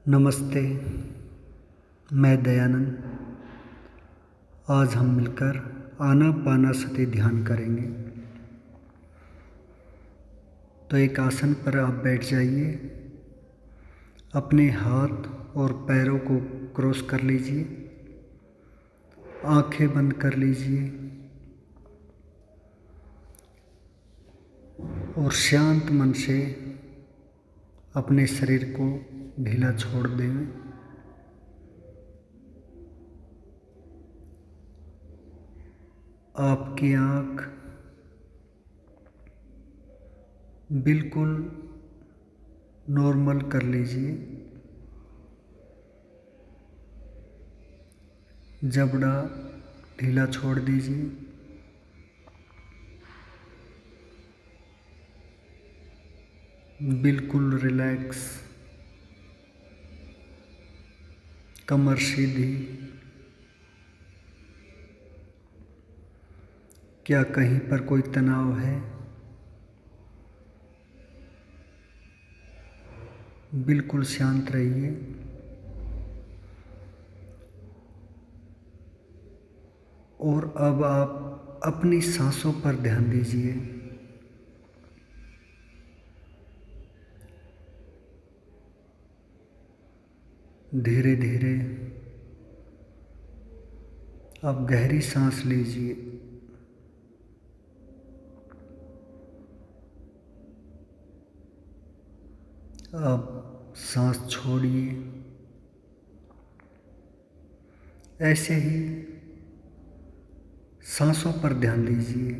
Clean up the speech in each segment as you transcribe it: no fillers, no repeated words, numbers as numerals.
नमस्ते। मैं दयानंद। आज हम मिलकर आनापानसति ध्यान करेंगे। तो एक आसन पर आप बैठ जाइए। अपने हाथ और पैरों को क्रॉस कर लीजिए। आंखें बंद कर लीजिए और शांत मन से अपने शरीर को ढीला छोड़ दें। आपकी आँख बिल्कुल नॉर्मल कर लीजिए। जबड़ा ढीला छोड़ दीजिए। बिल्कुल रिलैक्स। कमर सीधी। क्या कहीं पर कोई तनाव है? बिल्कुल शांत रहिए। और अब आप अपनी सांसों पर ध्यान दीजिए। धीरे धीरे आप गहरी सांस लीजिए। अब सांस छोड़िए। ऐसे ही सांसों पर ध्यान दीजिए।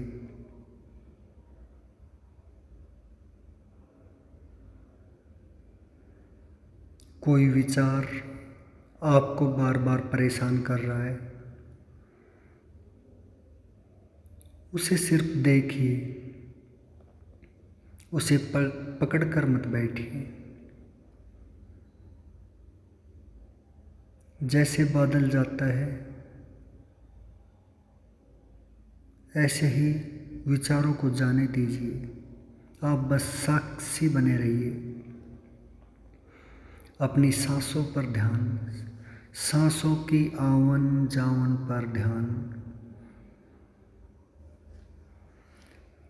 कोई विचार आपको बार बार परेशान कर रहा है, उसे सिर्फ देखिए। उसे पकड़ कर मत बैठिए। जैसे बादल जाता है ऐसे ही विचारों को जाने दीजिए। आप बस साक्षी बने रहिए। अपनी सांसों पर ध्यान, सांसों की आवन जावन पर ध्यान।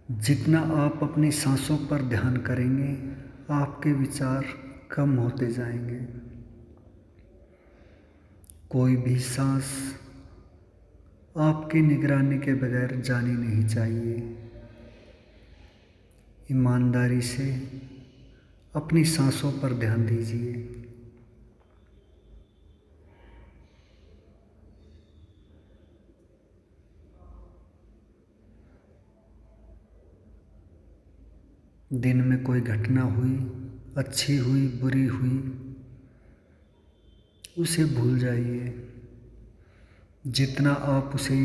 जितना आप अपनी सांसों पर ध्यान करेंगे, आपके विचार कम होते जाएंगे। कोई भी सांस आपकी निगरानी के बगैर जानी नहीं चाहिए। ईमानदारी से अपनी सांसों पर ध्यान दीजिए। दिन में कोई घटना हुई, अच्छी हुई बुरी हुई, उसे भूल जाइए। जितना आप उसे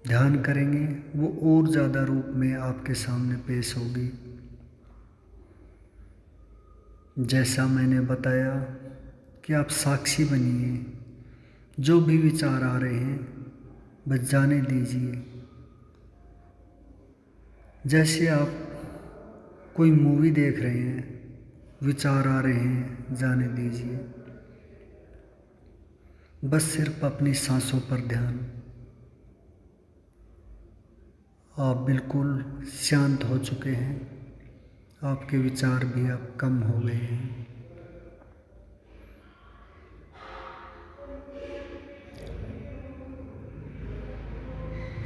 ध्यान करेंगे वो और ज़्यादा रूप में आपके सामने पेश होगी। जैसा मैंने बताया कि आप साक्षी बनिए। जो भी विचार आ रहे हैं बस जाने दीजिए। जैसे आप कोई मूवी देख रहे हैं, विचार आ रहे हैं, जाने दीजिए। बस सिर्फ अपनी सांसों पर ध्यान। आप बिल्कुल शांत हो चुके हैं। आपके विचार भी अब कम हो गए हैं।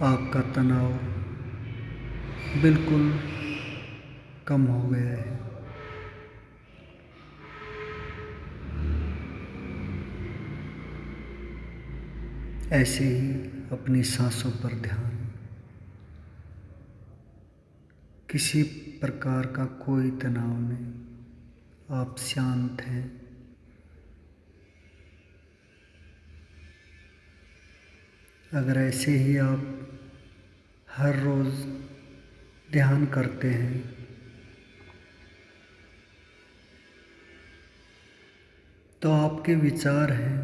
आपका तनाव बिल्कुल कम हो गया है। ऐसे ही अपनी सांसों पर ध्यान। किसी प्रकार का कोई तनाव नहीं, आप शांत हैं। अगर ऐसे ही आप हर रोज़ ध्यान करते हैं तो आपके विचार हैं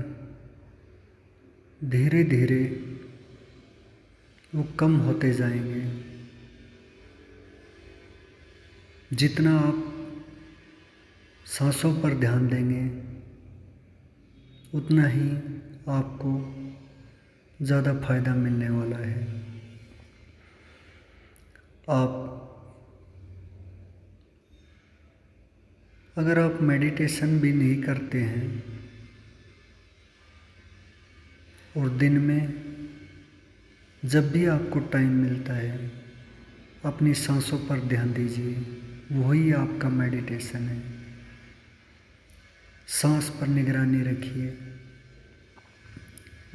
धीरे धीरे वो कम होते जाएंगे। जितना आप सांसों पर ध्यान देंगे उतना ही आपको ज़्यादा फायदा मिलने वाला है। अगर आप मेडिटेशन भी नहीं करते हैं और दिन में जब भी आपको टाइम मिलता है अपनी सांसों पर ध्यान दीजिए, वही आपका मेडिटेशन है। सांस पर निगरानी रखिए।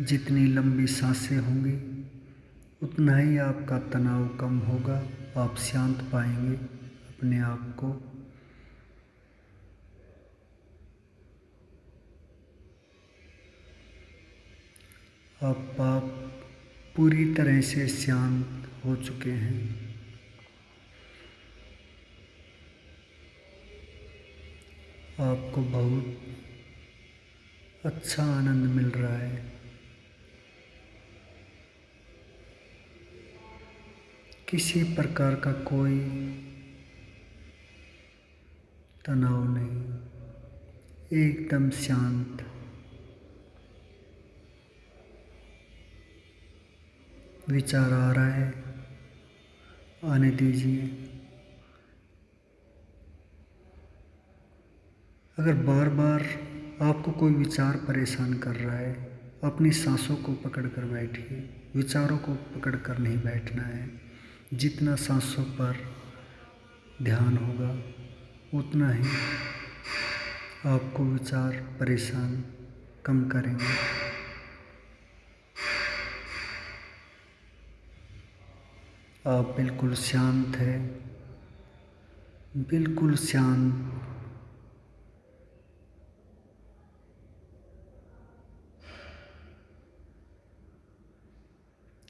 जितनी लंबी सांसें होंगी उतना ही आपका तनाव कम होगा, आप शांत पाएंगे अपने आप को। अब आप पूरी तरह से शांत हो चुके हैं। आपको बहुत अच्छा आनंद मिल रहा है। किसी प्रकार का कोई तनाव नहीं, एकदम शांत। विचार आ रहा है, आने दीजिए। अगर बार बार आपको कोई विचार परेशान कर रहा है, अपनी सांसों को पकड़ कर बैठिए। विचारों को पकड़ कर नहीं बैठना है। जितना सांसों पर ध्यान होगा उतना ही आपको विचार परेशान कम करेंगे। आप बिल्कुल शांत हैं, बिल्कुल शांत।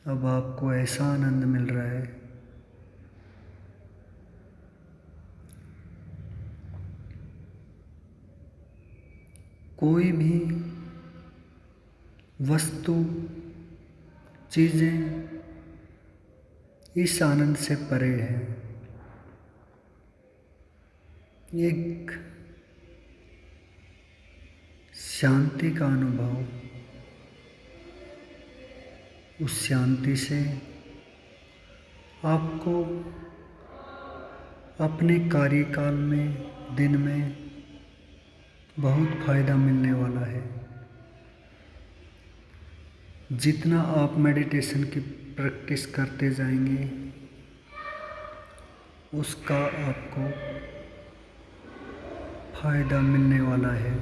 अब आपको ऐसा आनंद मिल रहा है कोई भी वस्तु, चीज़ें इस आनंद से परे है। एक शांति का अनुभव, उस शांति से आपको अपने कार्यकाल में, दिन में बहुत फायदा मिलने वाला है। जितना आप मेडिटेशन की प्रैक्टिस करते जाएंगे उसका आपको फायदा मिलने वाला है।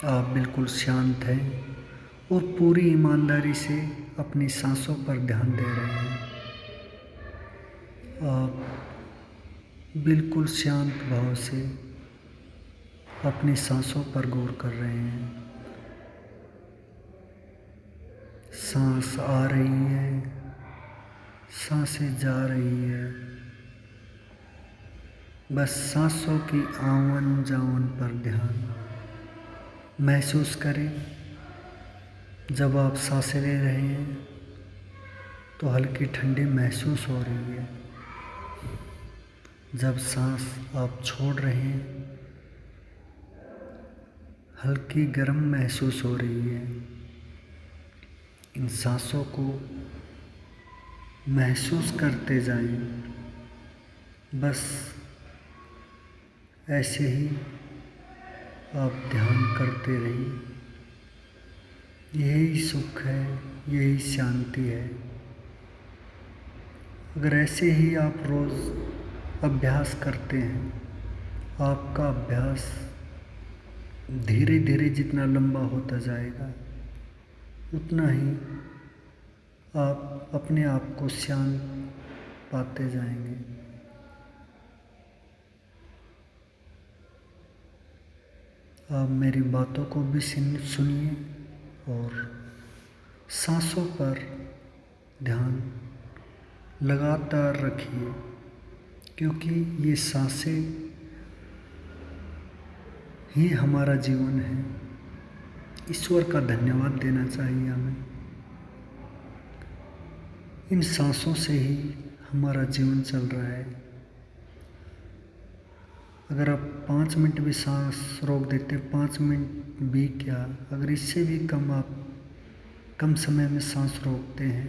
आप बिल्कुल शांत हैं और पूरी ईमानदारी से अपनी सांसों पर ध्यान दे रहे हैं। आप बिल्कुल शांत भाव से अपनी सांसों पर गौर कर रहे हैं। सांस आ रही है, सांसें जा रही है। बस सांसों की आवन जावन पर ध्यान महसूस करें। जब आप सांसें ले रहे हैं तो हल्की ठंडी महसूस हो रही है। जब सांस आप छोड़ रहे हैं हल्की गर्म महसूस हो रही है। इन सांसों को महसूस करते जाएं। बस ऐसे ही आप ध्यान करते रहिए। यही सुख है, यही शांति है। अगर ऐसे ही आप रोज़ अभ्यास करते हैं, आपका अभ्यास धीरे धीरे जितना लंबा होता जाएगा उतना ही आप अपने आप को शांत पाते जाएंगे। आप मेरी बातों को भी सुनिए और सांसों पर ध्यान लगातार रखिए, क्योंकि ये सांसें ही हमारा जीवन है। ईश्वर का धन्यवाद देना चाहिए हमें। इन सांसों से ही हमारा जीवन चल रहा है। अगर आप 5 मिनट भी सांस रोक देते, 5 मिनट भी क्या, अगर इससे भी कम आप कम समय में सांस रोकते हैं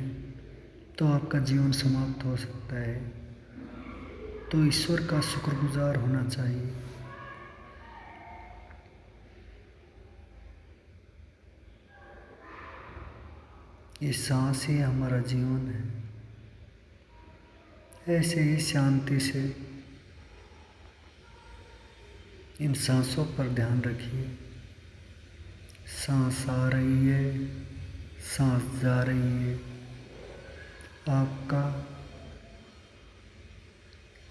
तो आपका जीवन समाप्त हो सकता है। तो ईश्वर का शुक्रगुजार होना चाहिए। ये सांस ही हमारा जीवन है। ऐसे ही शांति से इन सांसों पर ध्यान रखिए। सांस आ रही है, सांस जा रही है। आपका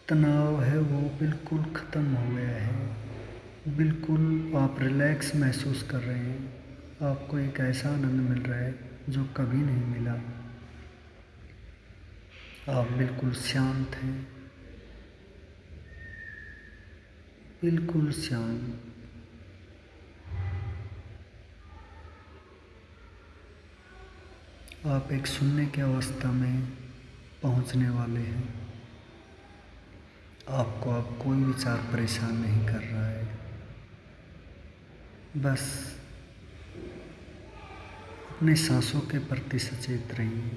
तनाव है वो बिल्कुल ख़त्म हो गया है। बिल्कुल आप रिलैक्स महसूस कर रहे हैं। आपको एक ऐसा आनंद मिल रहा है जो कभी नहीं मिला। आप बिल्कुल शांत हैं, बिल्कुल शांत। आप एक शून्य की अवस्था में पहुंचने वाले हैं। आपको अब कोई विचार परेशान नहीं कर रहा है। बस अपने सांसों के प्रति सचेत रहिए।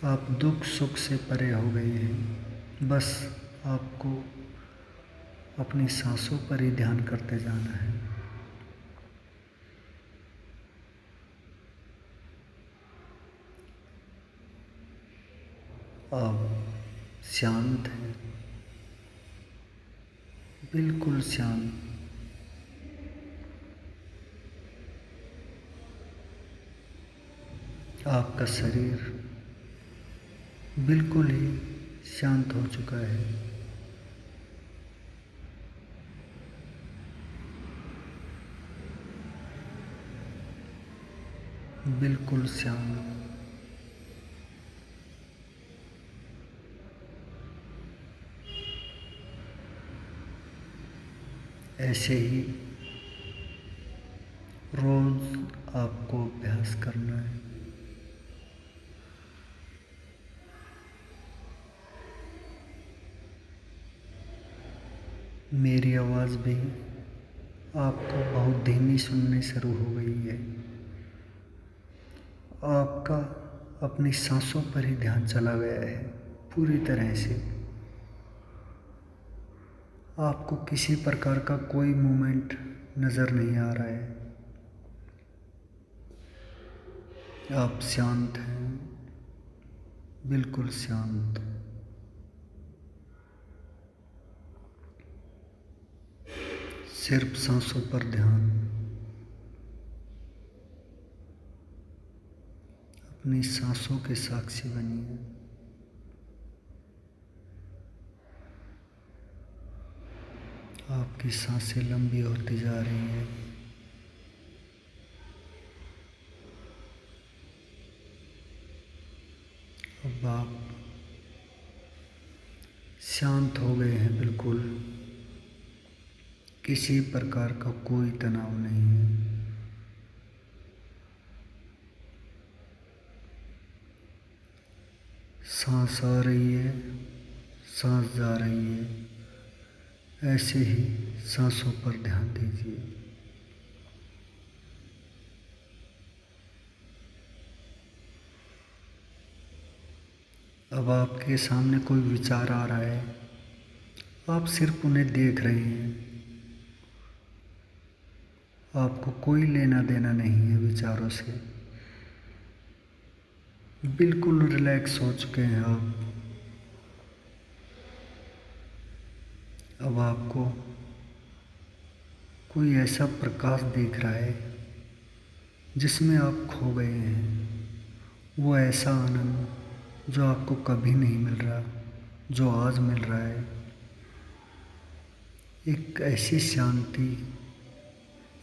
आप दुख सुख से परे हो गए हैं। बस आपको अपनी सांसों पर ही ध्यान करते जाना है। आप शांत हैं, बिल्कुल शांत। आपका शरीर बिल्कुल ही शांत हो चुका है। बिल्कुल शांत। ऐसे ही रोज आपको अभ्यास करना है। मेरी आवाज़ भी आपको बहुत धीमी सुननी शुरू हो गई है। आपका अपनी सांसों पर ही ध्यान चला गया है पूरी तरह से। आपको किसी प्रकार का कोई मूवमेंट नज़र नहीं आ रहा है। आप शांत हैं, बिल्कुल शांत। सिर्फ सांसों पर ध्यान। अपनी सांसों के साक्षी बनिए। आपकी सांसें लंबी होती जा रही हैं। अब आप शांत हो गए हैं बिल्कुल। किसी प्रकार का कोई तनाव नहीं है। सांस आ रही है, सांस जा रही है। ऐसे ही सांसों पर ध्यान दीजिए। अब आपके सामने कोई विचार आ रहा है, आप सिर्फ उन्हें देख रहे हैं। आपको कोई लेना देना नहीं है विचारों से। बिल्कुल रिलैक्स हो चुके हैं आप। अब आपको कोई ऐसा प्रकाश दिख रहा है जिसमें आप खो गए हैं। वो ऐसा आनंद जो आपको कभी नहीं मिल रहा, जो आज मिल रहा है। एक ऐसी शांति,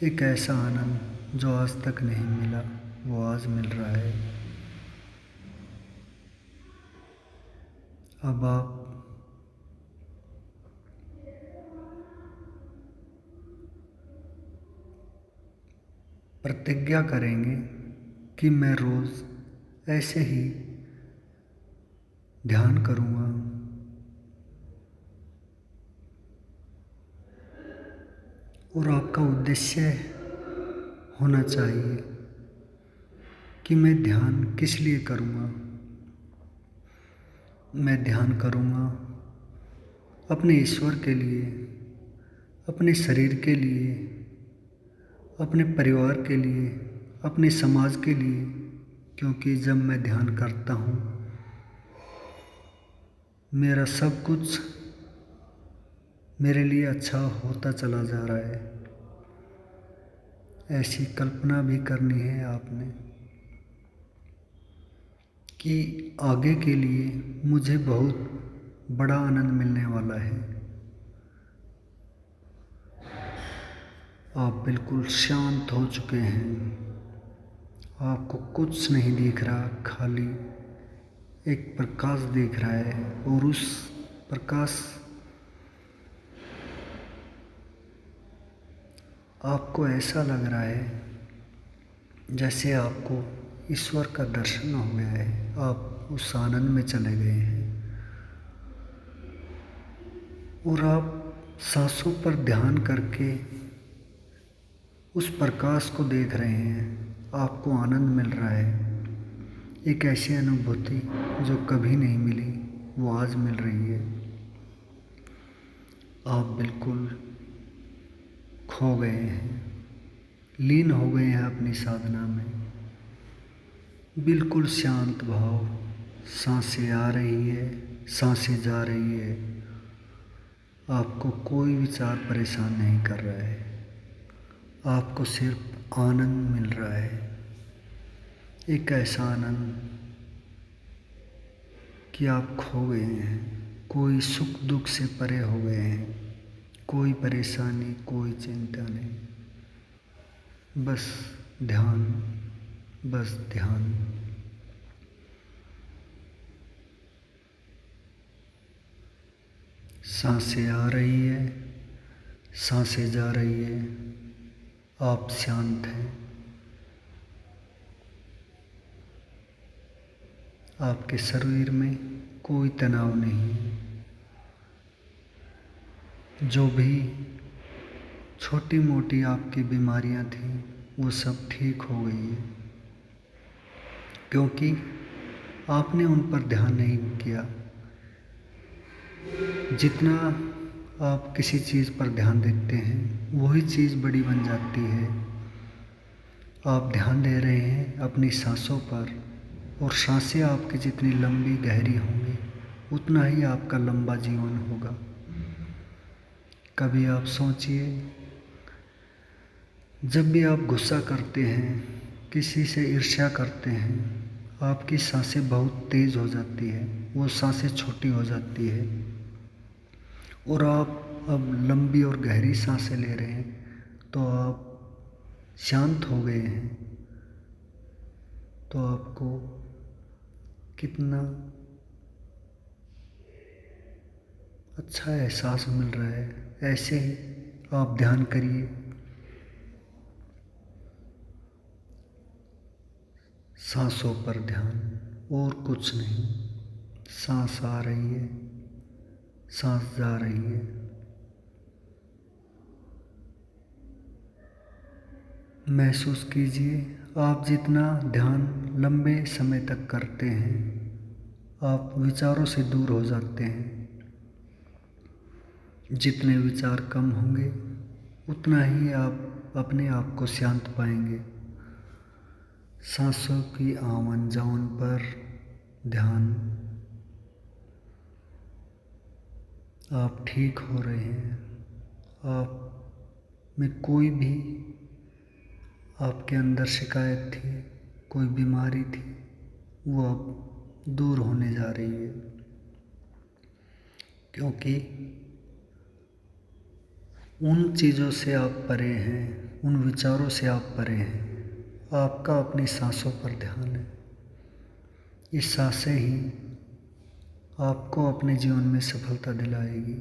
एक ऐसा आनंद जो आज तक नहीं मिला, वो आज मिल रहा है। अब आप प्रतिज्ञा करेंगे कि मैं रोज़ ऐसे ही ध्यान करूँगा और आपका उद्देश्य होना चाहिए कि मैं ध्यान किस लिए करूँगा। मैं ध्यान करूँगा अपने ईश्वर के लिए, अपने शरीर के लिए, अपने परिवार के लिए, अपने समाज के लिए, क्योंकि जब मैं ध्यान करता हूँ मेरा सब कुछ मेरे लिए अच्छा होता चला जा रहा है। ऐसी कल्पना भी करनी है आपने कि आगे के लिए मुझे बहुत बड़ा आनंद मिलने वाला है। आप बिल्कुल शांत हो चुके हैं, आपको कुछ नहीं दिख रहा, खाली एक प्रकाश दिख रहा है और उस प्रकाश आपको ऐसा लग रहा है जैसे आपको ईश्वर का दर्शन हो गया है, आप उस आनंद में चले गए हैं और आप सांसों पर ध्यान करके उस प्रकाश को देख रहे हैं। आपको आनंद मिल रहा है, एक ऐसी अनुभूति जो कभी नहीं मिली वो आज मिल रही है। आप बिल्कुल खो गए हैं, लीन हो गए हैं अपनी साधना में। बिल्कुल शांत भाव, सांसें आ रही है, सांसें जा रही है। आपको कोई विचार परेशान नहीं कर रहा है, आपको सिर्फ आनंद मिल रहा है। एक ऐसा आनंद कि आप खो गए हैं, कोई सुख दुख से परे हो गए हैं, कोई परेशानी, कोई चिंता नहीं, बस ध्यान, बस ध्यान। सांसें आ रही है, सांसें जा रही है, आप शांत हैं, आपके शरीर में कोई तनाव नहीं है। जो भी छोटी मोटी आपकी बीमारियां थीं वो सब ठीक हो गई है, क्योंकि आपने उन पर ध्यान नहीं किया। जितना आप किसी चीज़ पर ध्यान देते हैं वही चीज़ बड़ी बन जाती है। आप ध्यान दे रहे हैं अपनी सांसों पर और सांसें आपकी जितनी लंबी गहरी होंगी उतना ही आपका लंबा जीवन होगा। कभी आप सोचिए, जब भी आप गुस्सा करते हैं, किसी से ईर्ष्या करते हैं, आपकी सांसें बहुत तेज़ हो जाती है, वो सांसें छोटी हो जाती है और आप अब लंबी और गहरी सांसें ले रहे हैं तो आप शांत हो गए हैं। तो आपको कितना अच्छा एहसास मिल रहा है। ऐसे ही आप ध्यान करिए, सांसों पर ध्यान और कुछ नहीं। सांस आ रही है, सांस जा रही है। महसूस कीजिए, आप जितना ध्यान लंबे समय तक करते हैं आप विचारों से दूर हो जाते हैं। जितने विचार कम होंगे उतना ही आप अपने आप को शांत पाएंगे। सांसों की आवन जावन पर ध्यान, आप ठीक हो रहे हैं। आप में कोई भी आपके अंदर शिकायत थी, कोई बीमारी थी, वो अब दूर होने जा रही है, क्योंकि उन चीज़ों से आप परे हैं, उन विचारों से आप परे हैं। आपका अपनी सांसों पर ध्यान है। ये सांसें ही आपको अपने जीवन में सफलता दिलाएगी।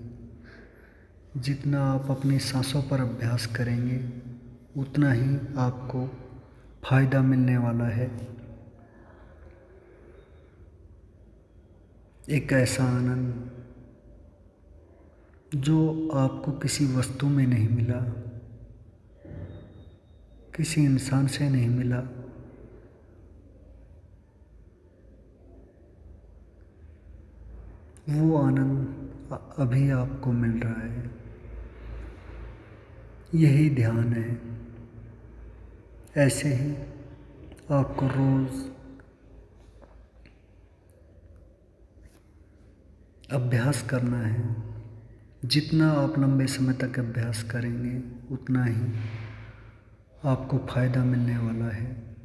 जितना आप अपनी सांसों पर अभ्यास करेंगे उतना ही आपको फ़ायदा मिलने वाला है। एक ऐसा आनंद जो आपको किसी वस्तु में नहीं मिला, किसी इंसान से नहीं मिला, वो आनंद अभी आपको मिल रहा है। यही ध्यान है। ऐसे ही आपको रोज़ अभ्यास करना है। जितना आप लंबे समय तक अभ्यास करेंगे उतना ही आपको फ़ायदा मिलने वाला है।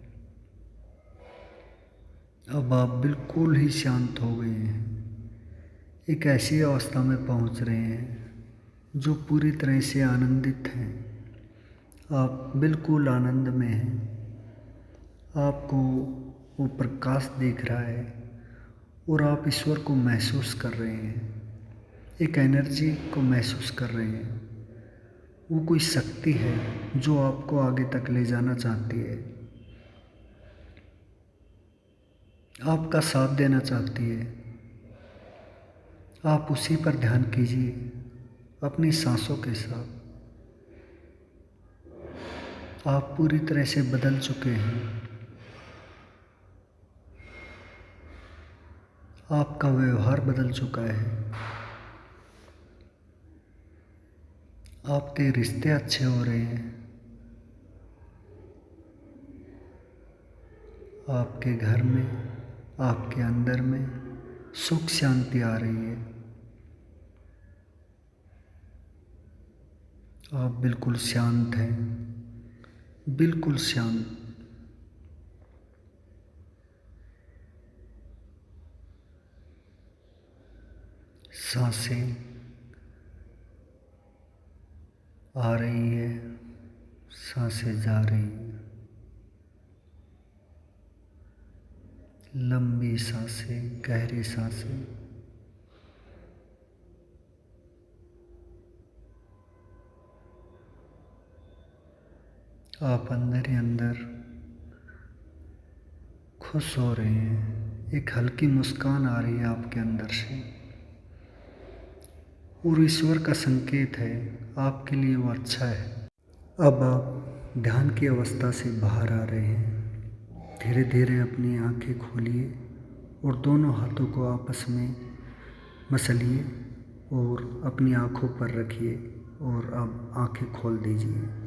अब आप बिल्कुल ही शांत हो गए हैं, एक ऐसी अवस्था में पहुंच रहे हैं जो पूरी तरह से आनंदित हैं। आप बिल्कुल आनंद में हैं। आपको वो प्रकाश दिख रहा है और आप ईश्वर को महसूस कर रहे हैं, एक एनर्जी को महसूस कर रहे हैं। वो कोई शक्ति है जो आपको आगे तक ले जाना चाहती है, आपका साथ देना चाहती है। आप उसी पर ध्यान कीजिए अपनी सांसों के साथ। आप पूरी तरह से बदल चुके हैं। आपका व्यवहार बदल चुका है। आपके रिश्ते अच्छे हो रहे हैं। आपके घर में, आपके अंदर में सुख शांति आ रही है। आप बिल्कुल शांत हैं, बिल्कुल शांत। सांसें आ रही है, सांसें जा रही हैं। लंबी सांसें, गहरी सांसें। आप अंदर ही अंदर खुश हो रहे हैं। एक हल्की मुस्कान आ रही है आपके अंदर से और ईश्वर का संकेत है आपके लिए, वो अच्छा है। अब आप ध्यान की अवस्था से बाहर आ रहे हैं। धीरे धीरे अपनी आंखें खोलिए और दोनों हाथों को आपस में मसलिए और अपनी आंखों पर रखिए और अब आंखें खोल दीजिए।